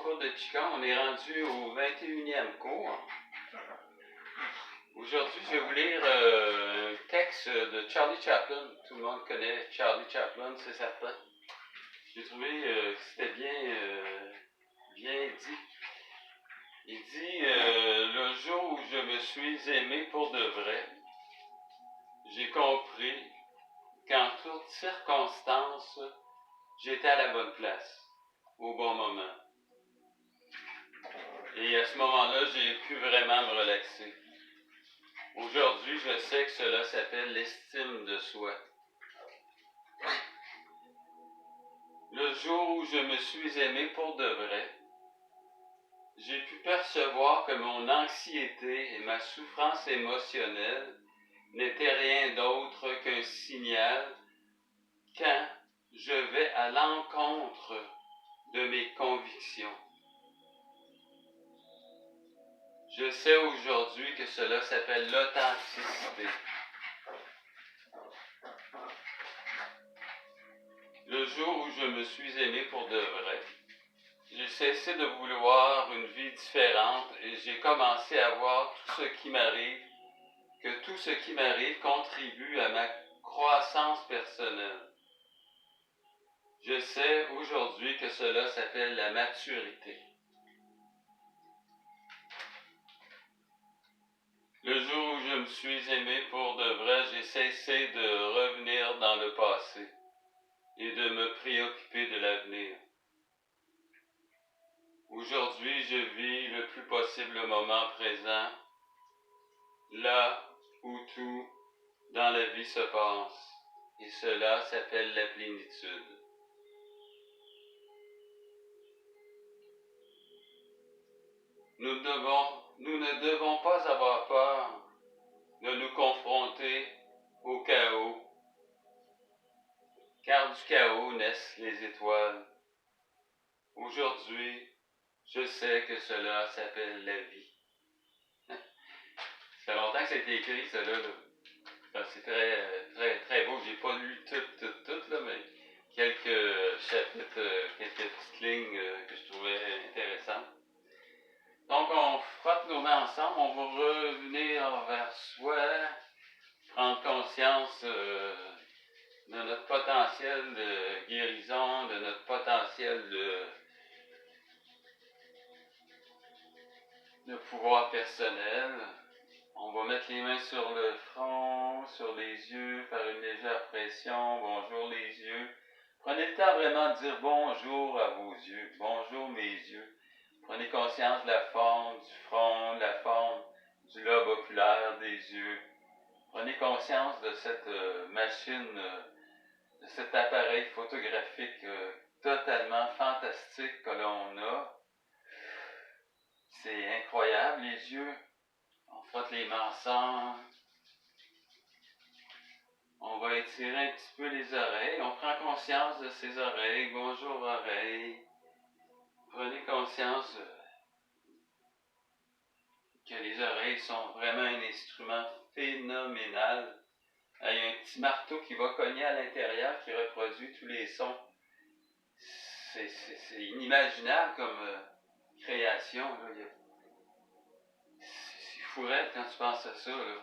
cours de Qigong. On est rendu au 21e cours. Aujourd'hui, je vais vous lire un texte de Charlie Chaplin. Tout le monde connaît Charlie Chaplin, c'est certain. J'ai trouvé que c'était bien dit. Il dit le jour où je me suis aimé pour de vrai, j'ai compris qu'en toutes circonstances, j'étais à la bonne place, au bon moment. Et à ce moment-là, j'ai pu vraiment me relaxer. Aujourd'hui, je sais que cela s'appelle l'estime de soi. Le jour où je me suis aimé pour de vrai, j'ai pu percevoir que mon anxiété et ma souffrance émotionnelle n'étaient rien d'autre qu'un signal quand je vais à l'encontre de mes convictions. Je sais aujourd'hui que cela s'appelle l'authenticité. Le jour où je me suis aimé pour de vrai, j'ai cessé de vouloir une vie différente et j'ai commencé à voir tout ce qui m'arrive, que tout ce qui m'arrive contribue à ma croissance personnelle. Je sais aujourd'hui que cela s'appelle la maturité. Le jour où je me suis aimé pour de vrai, j'ai cessé de revenir dans le passé et de me préoccuper de l'avenir. Aujourd'hui, je vis le plus possible le moment présent, là où tout dans la vie se passe, et cela s'appelle la plénitude. Nous ne devons pas avoir peur de nous confronter au chaos, car du chaos naissent les étoiles. Aujourd'hui, je sais que cela s'appelle la vie. Ça fait longtemps que ça a été écrit, cela, là. C'est très, très beau. J'ai pas lu tout, là, mais quelques chapitres, quelques petites lignes que je trouvais intéressantes. Donc, on frotte nos mains ensemble, on va revenir vers soi, prendre conscience de notre potentiel de guérison, de notre potentiel de pouvoir personnel. On va mettre les mains sur le front, sur les yeux, faire une légère pression. Bonjour les yeux. Prenez le temps vraiment de dire bonjour à vos yeux. Bonjour mes yeux. Prenez conscience de la forme du front, de la forme du lobe oculaire des yeux. Prenez conscience de cette machine, de cet appareil photographique totalement fantastique que l'on a. C'est incroyable, les yeux. On frotte les mains ensemble. On va étirer un petit peu les oreilles. On prend conscience de ses oreilles. Bonjour oreilles. Prenez conscience que les oreilles sont vraiment un instrument phénoménal. Il y a un petit marteau qui va cogner à l'intérieur qui reproduit tous les sons. C'est inimaginable comme création. Là. C'est fourette quand tu penses à ça. Là.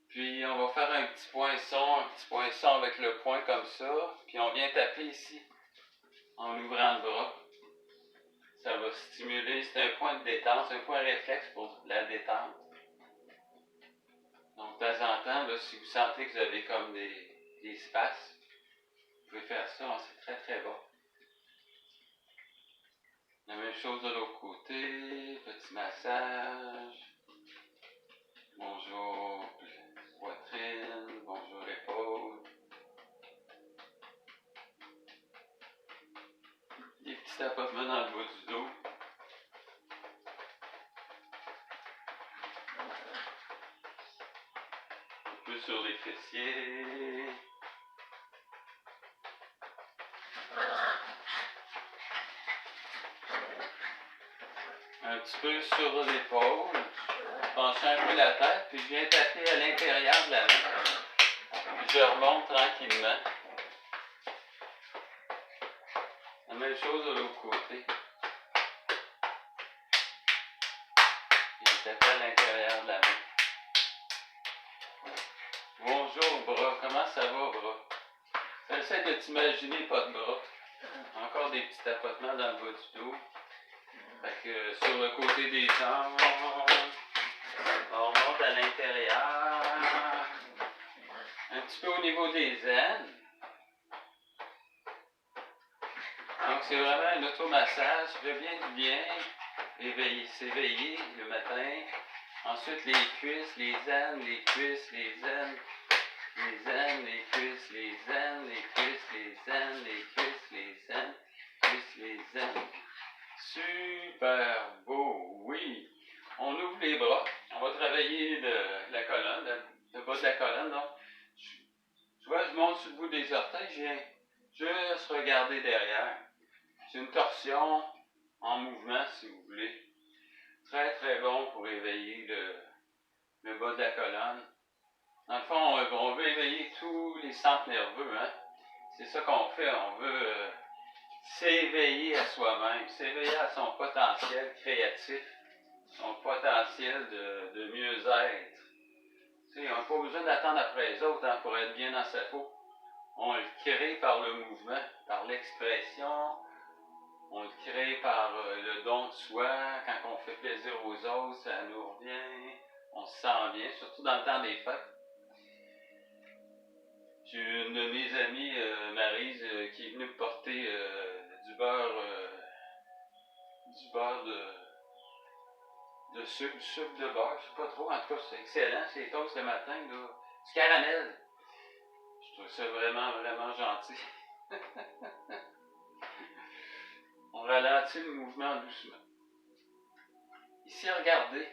Puis on va faire un petit poinçon avec le poing comme ça. Puis on vient taper ici en ouvrant le bras. Ça va stimuler, c'est un point de détente, c'est un point réflexe pour la détente. Donc de temps en temps, là, si vous sentez que vous avez comme des spasmes, vous pouvez faire ça, c'est très très bon. La même chose de l'autre côté, petit massage. Bonjour poitrine, bonjour épaule. Des petits tapotements dans le bas du dos. Un peu sur les fessiers. Un petit peu sur l'épaule. Pencher un peu la tête, puis je viens taper à l'intérieur de la main. Puis je remonte tranquillement. La même chose de l'autre côté. Il était à l'intérieur de la main. Bonjour bras, comment ça va bras? Essaie de t'imaginer pas de bras. Encore des petits tapotements dans le bas du dos. Fait que sur le côté des jambes, on remonte à l'intérieur. Un petit peu au niveau des aines. Donc c'est vraiment un automassage, fait bien du bien. S'éveiller le matin. Ensuite les cuisses, les aines, les cuisses, les aines. Les aines, les cuisses, les aines, les cuisses, les aines, les cuisses, les aines, les aines. Super beau, oui. On ouvre les bras. On va travailler la colonne, le bas de la colonne. Donc, tu vois, je monte sur le bout des orteils, je viens juste regarder derrière. C'est une torsion en mouvement, si vous voulez. Très, très bon pour éveiller le bas de la colonne. Dans le fond, on veut éveiller tous les centres nerveux, hein. C'est ça qu'on fait, on veut s'éveiller à soi-même, s'éveiller à son potentiel créatif, son potentiel de mieux-être. Tu sais, on n'a pas besoin d'attendre après les autres hein, pour être bien dans sa peau. On le crée par le mouvement, par l'expression, on le crée par le don de soi. Quand on fait plaisir aux autres, ça nous revient, on se sent bien, surtout dans le temps des fêtes. J'ai une de mes amies, Maryse, qui est venue me porter du beurre de sucre, du sucre de beurre, je sais pas trop, en tout cas c'est excellent, c'est toast le matin, là. Du caramel. Je trouve ça vraiment, vraiment gentil. On ralentit le mouvement doucement. Ici, regardez,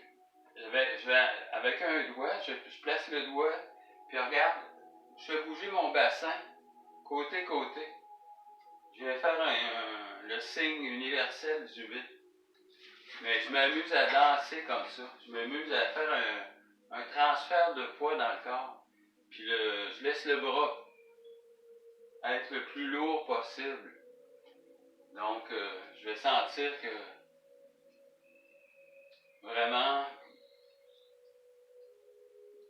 je vais avec un doigt, je place le doigt, puis regarde, je fais bouger mon bassin, côté. Je vais faire le signe universel du 8. Mais je m'amuse à danser comme ça. Je m'amuse à faire un transfert de poids dans le corps. Puis je laisse le bras être le plus lourd possible. Donc, je vais sentir que vraiment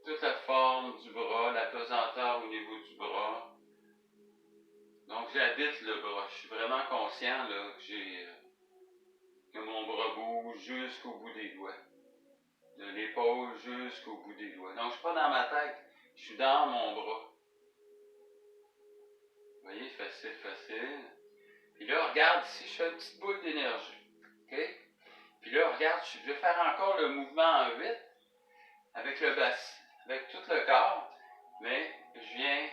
toute la forme du bras, la pesanteur au niveau du bras. Donc, j'habite le bras. Je suis vraiment conscient là, que mon bras bouge jusqu'au bout des doigts. De l'épaule jusqu'au bout des doigts. Donc, je ne suis pas dans ma tête. Je suis dans mon bras. Vous voyez, facile. Puis là, regarde ici, je fais une petite boule d'énergie. OK? Puis là, regarde, je vais faire encore le mouvement en 8 avec le bassin, avec tout le corps, mais je viens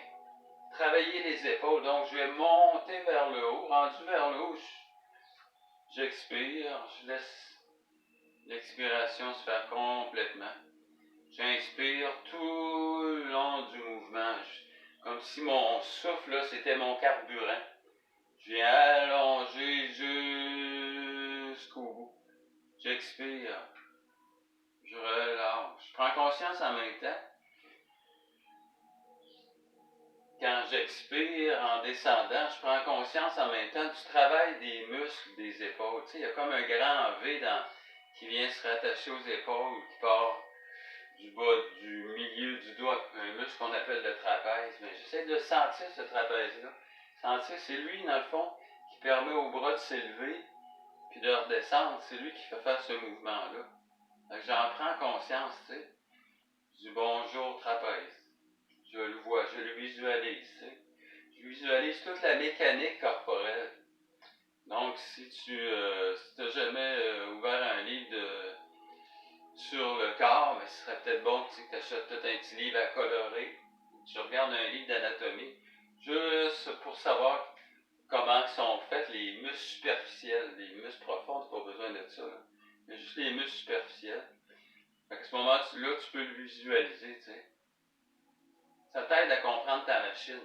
travailler les épaules. Donc, je vais monter vers le haut. Rendu vers le haut, j'expire, je laisse l'expiration se faire complètement. J'inspire tout le long du mouvement, comme si mon souffle, là, c'était mon carburant. Je viens allonger jusqu'au bout. J'expire. Je relâche. Je prends conscience en même temps. Quand j'expire en descendant, je prends conscience en même temps du travail des muscles des épaules. Tu sais, il y a comme un grand V qui vient se rattacher aux épaules, qui part du bas, du milieu du doigt, un muscle qu'on appelle le trapèze. Mais j'essaie de sentir ce trapèze-là. Sentir, c'est lui, dans le fond, qui permet au bras de s'élever puis de redescendre. C'est lui qui fait faire ce mouvement-là. Donc, j'en prends conscience, tu sais, du bonjour trapèze. Je le vois, je le visualise, tu sais. Je visualise toute la mécanique corporelle. Donc, si tu n'as jamais ouvert un livre sur le corps, mais ce serait peut-être bon que tu achètes peut-être un petit livre à colorer. Tu regardes un livre d'anatomie, juste pour savoir comment sont faits les muscles superficiels. Les muscles profonds, tu n'as pas besoin de ça. Là. Mais juste les muscles superficiels. À ce moment-là, tu peux le visualiser, tu sais. Ça t'aide à comprendre ta machine.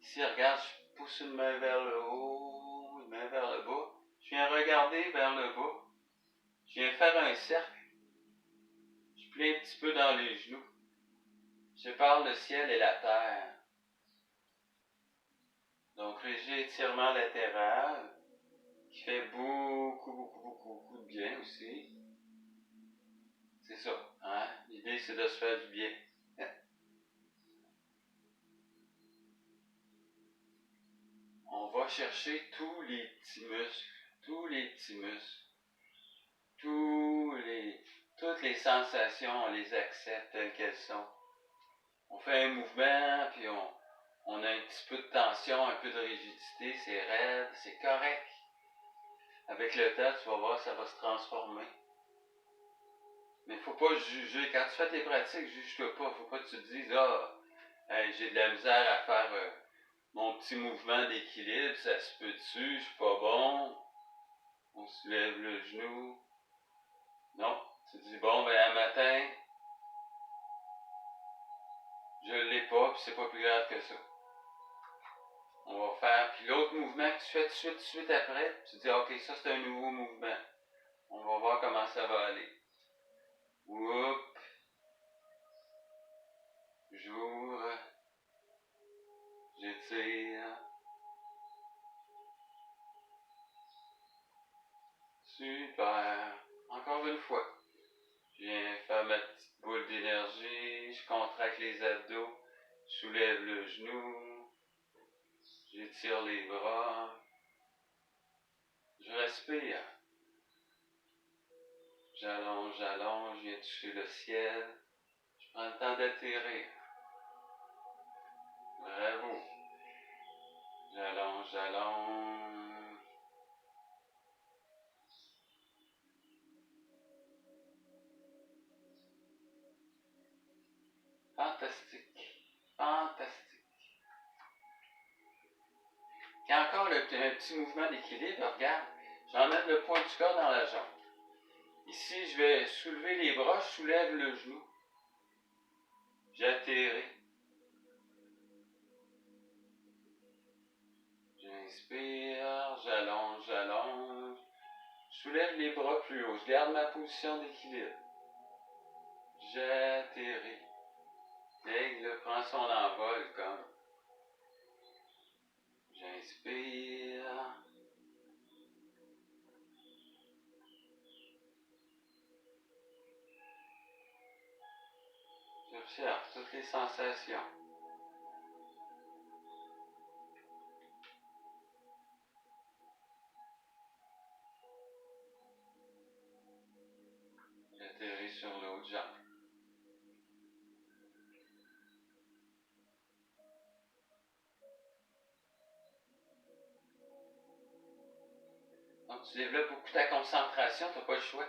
Ici, regarde, je pousse une main vers le haut, une main vers le bas. Je viens regarder vers le bas. Je viens faire un cercle. Je plie un petit peu dans les genoux. Je parle le ciel et la terre. Donc, léger étirement latéral qui fait beaucoup de bien aussi. C'est ça, hein? L'idée, c'est de se faire du bien. On va chercher tous les petits muscles, toutes les sensations, on les accepte telles qu'elles sont. On fait un mouvement, puis on a un petit peu de tension, un peu de rigidité, c'est raide, c'est correct. Avec le temps, tu vas voir, ça va se transformer. Mais il ne faut pas juger. Quand tu fais tes pratiques, juge-toi pas. Il ne faut pas que tu te dises, hey, j'ai de la misère à faire mon petit mouvement d'équilibre, ça se peut-tu, je suis pas bon. On soulève le genou. Non, tu te dis, bon, ben, un matin, je l'ai pas, puis c'est pas plus grave que ça. On va faire, puis l'autre mouvement que tu fais tout de suite après, tu te dis, ok, ça c'est un nouveau mouvement. On va voir comment ça va aller. Oups, j'ouvre, j'étire. Super. Encore une fois. Je viens faire ma petite boule d'énergie, je contracte les abdos, je soulève le genou, j'étire les bras, je respire. J'allonge, je viens toucher le ciel, je prends le temps d'atterrir. Bravo. J'allonge. Fantastique. Il y a encore un petit mouvement d'équilibre, regarde. J'emmène le poids du corps dans la jambe. Ici, je vais soulever les bras, je soulève le genou. J'atterris. J'inspire, j'allonge. Je soulève les bras plus haut. Je garde ma position d'équilibre. J'atterris. L'aigle prend son envol comme. J'inspire. J'observe toutes les sensations. J'atterris sur l'autre jambe. Donc tu développes beaucoup ta concentration, tu n'as pas le choix.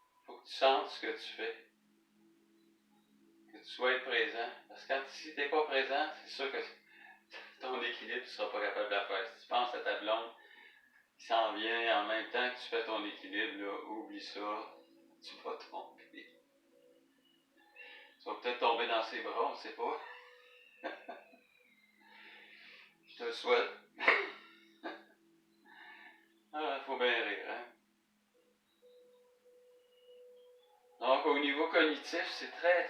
Il faut que tu sentes ce que tu fais. Que tu sois présent. Parce que si tu n'es pas présent, c'est sûr que ton équilibre, tu ne seras pas capable de la faire. Si tu penses à ta blonde qui s'en vient en même temps que tu fais ton équilibre, là, oublie ça, tu vas tomber. Tu vas peut-être tomber dans ses bras, on ne sait pas. Je te le souhaite. Ah, faut bien rire, hein? Donc, au niveau cognitif, c'est très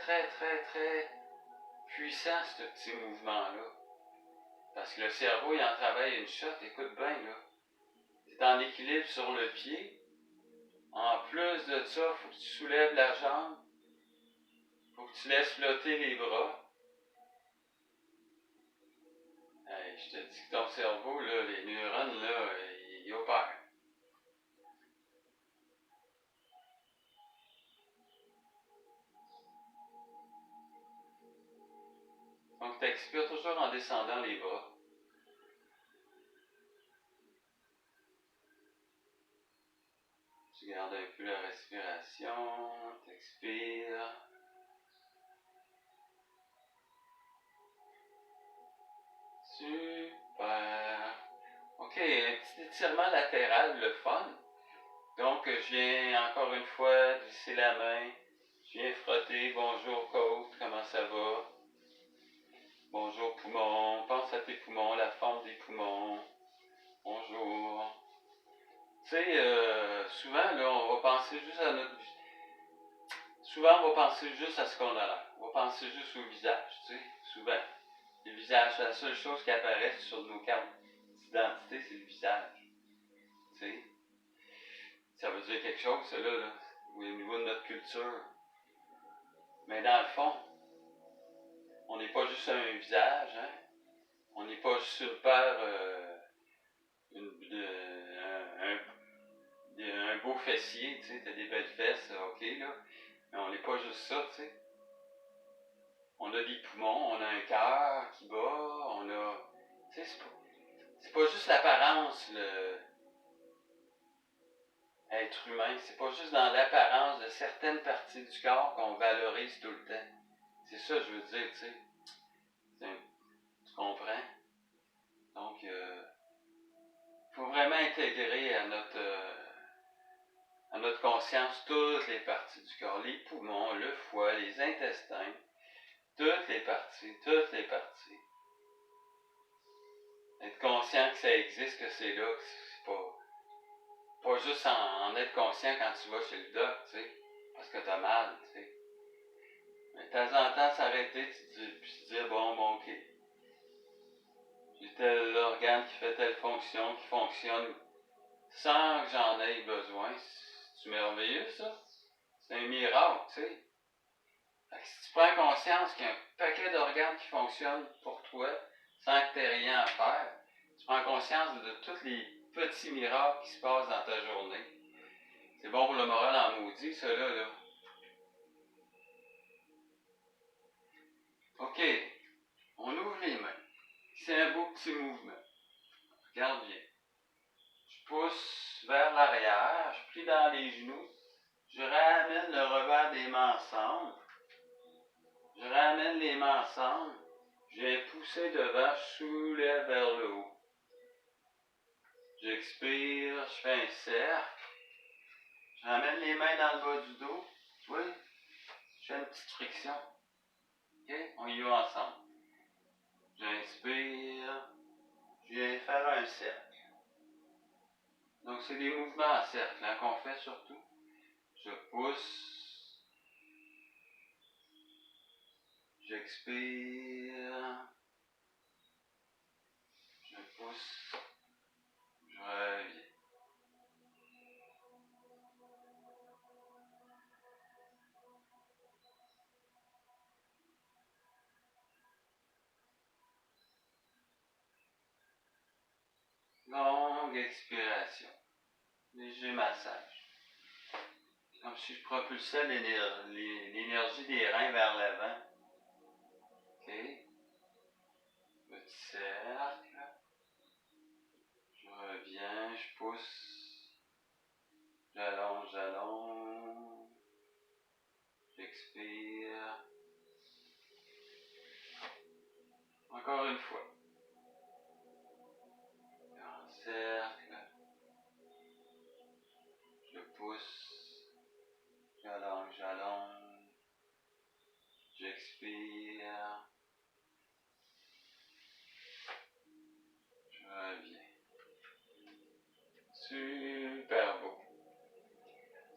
puissant, ce petit mouvement-là. Parce que le cerveau, il en travaille une shot, écoute bien, là. Tu es en équilibre sur le pied. En plus de ça, il faut que tu soulèves la jambe. Il faut que tu laisses flotter les bras. Hey, je te dis que ton cerveau, là, les neurones, là, ils opèrent. Donc, tu expires toujours en descendant les bras. Tu gardes un peu la respiration, tu expires. Super. OK, un petit étirement latéral, le fun. Donc, je viens encore une fois glisser la main. Je viens frotter. Bonjour côte, comment ça va? Bonjour poumon. Pense à tes poumons, la forme des poumons. Bonjour. Tu sais, souvent, là, on va penser juste à notre... Souvent, on va penser juste à ce qu'on a l'air. On va penser juste au visage, tu sais, souvent. le visage. La seule chose qui apparaît sur nos cartes d'identité, c'est le visage. Tu sais? Ça veut dire quelque chose, ça là, au niveau de notre culture. Mais dans le fond, on n'est pas juste un visage, hein? On n'est pas juste une paire, un beau fessier, tu sais, t'as des belles fesses, ok, là. Mais on n'est pas juste ça, tu sais. On a des poumons, on a un cœur qui bat, on a... Tu sais, c'est pas juste l'apparence, être humain. C'est pas juste dans l'apparence de certaines parties du corps qu'on valorise tout le temps. C'est ça que je veux dire, tu sais. Tu comprends? Donc, faut vraiment intégrer à notre conscience toutes les parties du corps. Les poumons, le foie, les intestins, toutes les parties. Être conscient que ça existe, que c'est là, que c'est pas juste en être conscient quand tu vas chez le doc, tu sais, parce que t'as mal, tu sais. Mais de temps en temps, s'arrêter, puis se dire, bon, ok. J'ai tel organe qui fait telle fonction, qui fonctionne sans que j'en aie besoin. C'est merveilleux, ça. C'est un miracle, tu sais. Fait que si tu prends conscience qu'il y a un paquet d'organes qui fonctionnent pour toi, sans que tu aies rien à faire, tu prends conscience de tous les petits miracles qui se passent dans ta journée. C'est bon pour le moral en maudit, ça là. OK, on ouvre les mains. C'est un beau petit mouvement. Regarde bien. Je pousse vers l'arrière, je plie dans les genoux, je ramène le revers des mains ensemble, je ramène les mains ensemble, je viens pousser devant, je soulève vers le haut. J'expire, je fais un cercle, je ramène les mains dans le bas du dos, tu vois, je fais une petite friction. OK, on y va ensemble. J'inspire, je viens faire un cercle. Donc, c'est des mouvements en cercle hein, qu'on fait surtout. Je pousse, j'expire, je pousse, je reviens. Longue expiration. Léger massage. Comme si je propulsais l'énergie des reins vers l'avant. OK. Petit cercle. Je reviens, je pousse. J'allonge. J'expire. Encore une fois. Un cercle. Je pousse. J'allonge. J'expire. Je reviens. Super beau.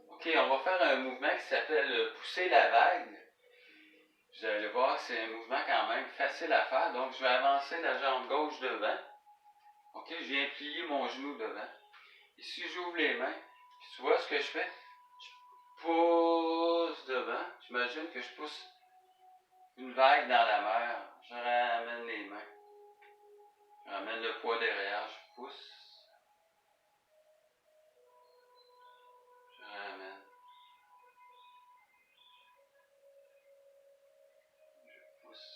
OK, on va faire un mouvement qui s'appelle pousser la vague. Vous allez voir, c'est un mouvement quand même facile à faire. Donc, je vais avancer la jambe gauche devant. OK, je viens plier mon genou devant. Ici, j'ouvre les mains. Puis tu vois ce que je fais? Je pousse devant. J'imagine que je pousse une vague dans la mer. Je ramène les mains. Je ramène le poids derrière. Je pousse. Je ramène. Je pousse.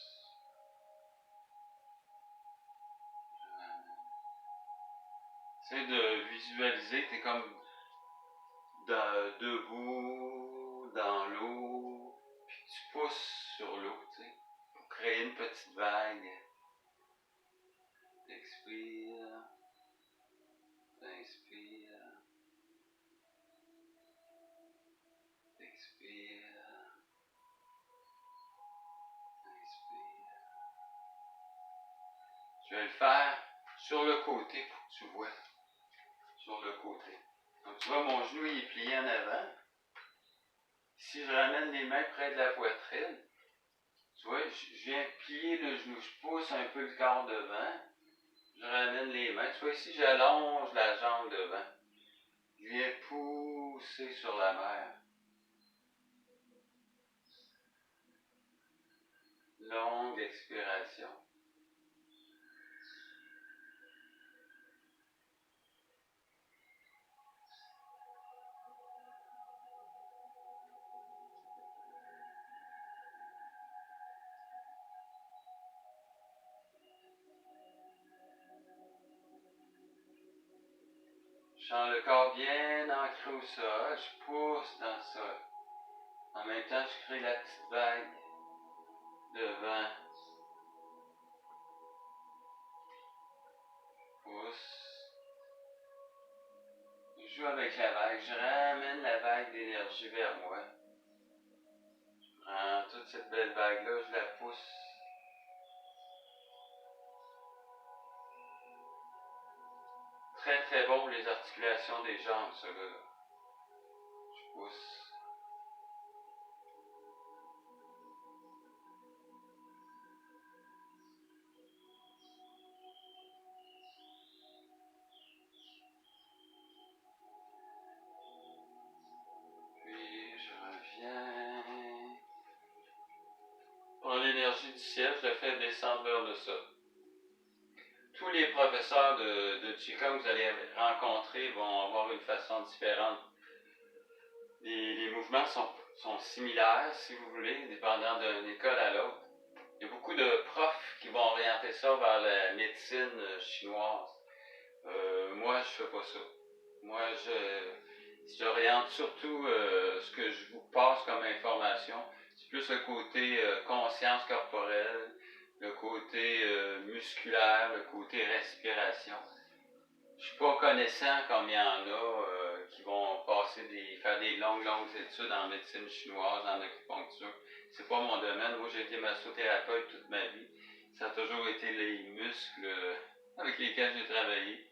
Je ramène. Essaye de visualiser que tu es comme debout dans l'eau. Puis tu pousses sur l'eau, tu sais, pour créer une petite vague. Expire. Inspire. Expire. Inspire. Je vais le faire sur le côté pour que tu vois. Sur le côté. Donc tu vois, mon genou il est plié en avant. Si je ramène les mains près de la poitrine, Tu vois, je viens plier le genou, je pousse un peu le corps devant, je ramène les mains. Tu vois, ici, j'allonge la jambe devant. Je viens pousser sur la mer. Longue expiration. Je sens le corps bien ancré au sol, je pousse dans le sol. En même temps, je crée la petite vague de vent. Je pousse. Je joue avec la vague, je ramène la vague d'énergie vers moi. Je prends toute cette belle vague-là, je la pousse. Très très bon pour les articulations des jambes, ça là. Je pousse. Puis je reviens. Prends l'énergie du ciel, je la fais descendre vers le sol. Tous les professeurs de Qigong que vous allez rencontrer vont avoir une façon différente. Les mouvements sont similaires, si vous voulez, dépendant d'une école à l'autre. Il y a beaucoup de profs qui vont orienter ça vers la médecine chinoise. Moi, je fais pas ça. Moi, j'oriente surtout ce que je vous passe comme information. C'est plus le côté conscience corporelle, le côté musculaire, le côté respiration. Je suis pas connaissant comme il y en a qui vont faire des longues études en médecine chinoise, en acupuncture. C'est pas mon domaine. Moi, j'ai été massothérapeute toute ma vie. Ça a toujours été les muscles avec lesquels j'ai travaillé.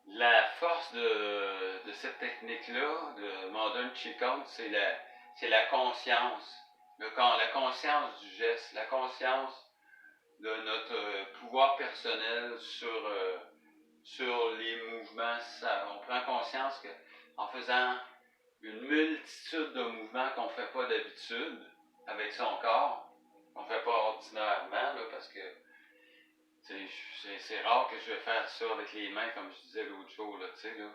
La force de cette technique-là, de Modern Qigong, c'est la conscience. La conscience du geste, la conscience de notre pouvoir personnel sur les mouvements. On prend conscience qu'en faisant une multitude de mouvements qu'on ne fait pas d'habitude avec son corps, qu'on ne fait pas ordinairement, là, parce que c'est rare que je vais faire ça avec les mains, comme je disais l'autre jour, là, tu sais, là.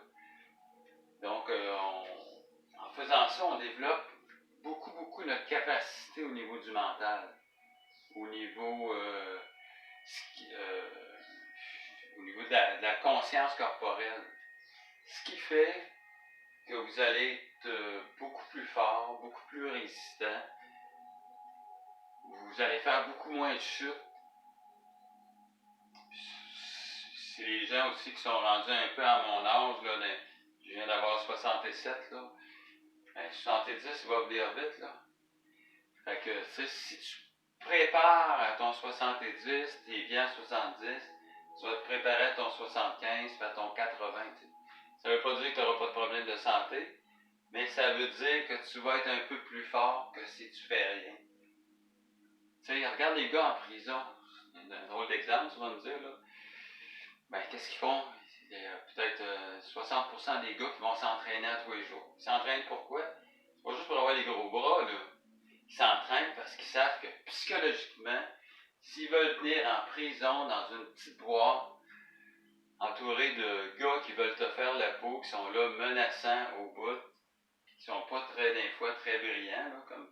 Donc, en faisant ça, on développe beaucoup notre capacité au niveau du mental, au niveau, au niveau de la conscience corporelle. Ce qui fait que vous allez être beaucoup plus fort, beaucoup plus résistant. Vous allez faire beaucoup moins de chutes. C'est les gens aussi qui sont rendus un peu à mon âge, là, je viens d'avoir 67, là. 70, il va venir vite, là. Fait que, si tu prépares à ton 70, t'es bien à 70, tu vas te préparer à ton 75 puis à ton 80. T'sais. Ça veut pas dire que tu n'auras pas de problème de santé, mais ça veut dire que tu vas être un peu plus fort que si tu fais rien. Tu sais, regarde les gars en prison. C'est un drôle d'exemple, tu vas me dire, là. Ben, qu'est-ce qu'ils font? Il y a peut-être 60% des gars qui vont s'entraîner à tous les jours. Ils s'entraînent pourquoi? C'est pas juste pour avoir les gros bras, là. Ils s'entraînent parce qu'ils savent que psychologiquement, s'ils veulent tenir en prison dans une petite boîte, entouré de gars qui veulent te faire la peau, qui sont là menaçants au bout, qui sont pas des fois très brillants, là, comme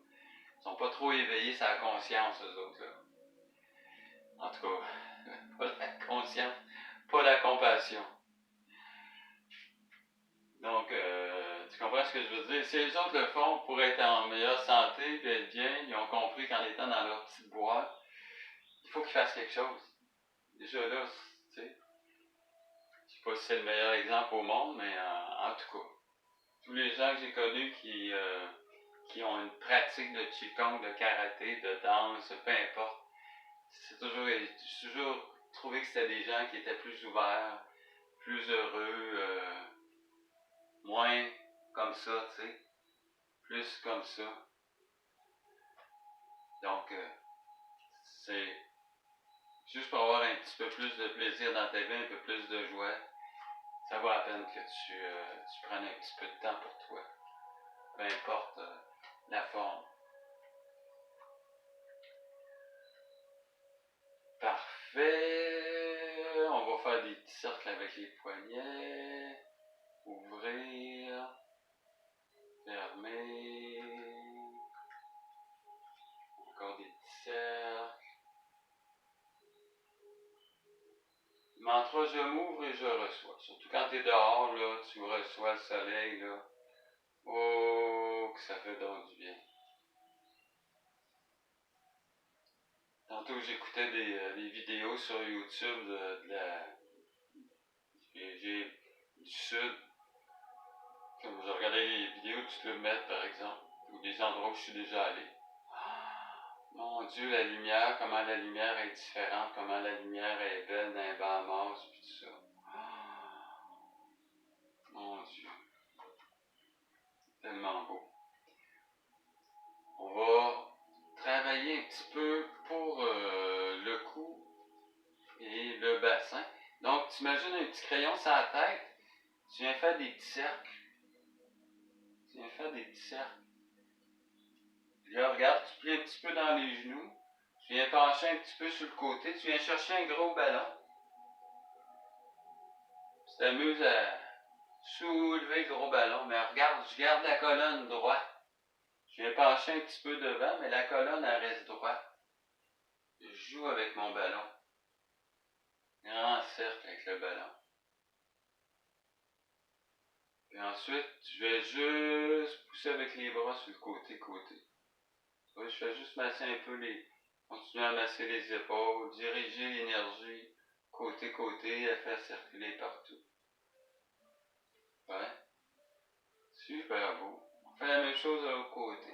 ils sont pas trop éveillés sur la conscience, eux autres, là. En tout cas, pas la conscience, pas la compassion. Donc, tu comprends ce que je veux dire? Si les autres le font pour être en meilleure santé et être bien, ils ont compris qu'en étant dans leur petite boîte, il faut qu'ils fassent quelque chose. Déjà là, tu sais, je sais pas si c'est le meilleur exemple au monde, mais en tout cas, tous les gens que j'ai connus qui ont une pratique de Qigong, de karaté, de danse, peu importe, j'ai toujours trouvé que c'était des gens qui étaient plus ouverts, plus heureux, moins comme ça, tu sais, plus comme ça. Donc, c'est juste pour avoir un petit peu plus de plaisir dans ta vie, un peu plus de joie. Ça vaut la peine que tu prennes un petit peu de temps pour toi. Peu importe la forme. Parfait. On va faire des petits cercles avec les poignets. Ouvrir. Fermer. Encore des petits cercles. Mantra, je m'ouvre et je reçois. Surtout quand tu es dehors, là, tu reçois le soleil, là. Oh, que ça fait donc du bien. Tantôt, j'écoutais des vidéos sur YouTube du Sud. Comme je regardais les vidéos du Club Med, par exemple, ou des endroits où je suis déjà allé. Mon Dieu, la lumière, comment la lumière est différente, comment la lumière est belle dans les Bahamas, puis tout ça. Mon Dieu, tellement beau. On va travailler un petit peu pour le cou et le bassin. Donc, tu imagines un petit crayon sur la tête, tu viens faire des petits cercles. Tu viens faire des petits cercles. Là, regarde, tu plies un petit peu dans les genoux. Tu viens pencher un petit peu sur le côté. Tu viens chercher un gros ballon. Tu t'amuses à soulever le gros ballon. Mais regarde, je garde la colonne droite. Je viens pencher un petit peu devant, mais la colonne, elle reste droite. Je joue avec mon ballon. Grand cercle avec le ballon. Et ensuite, je vais juste pousser avec les bras sur le côté. Oui, je fais juste masser un peu continuer à masser les épaules, diriger l'énergie côté, à faire circuler partout. Ouais, super beau. On fait la même chose de l'autre côté.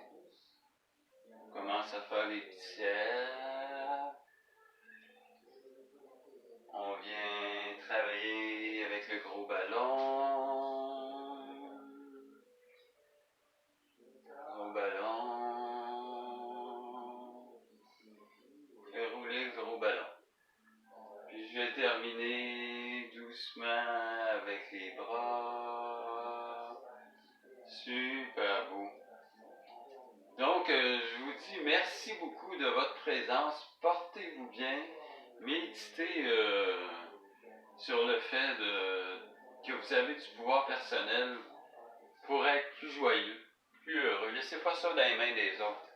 On commence à faire les petits cercles. On vient travailler avec le gros ballon. Gros ballon. Fais rouler le gros ballon. Puis je vais terminer doucement avec les bras. Super beau. Donc, je vous dis merci beaucoup de votre présence. Portez-vous bien. Méditez sur le fait que vous avez du pouvoir personnel pour être plus joyeux, plus heureux. Laissez pas ça dans les mains des autres.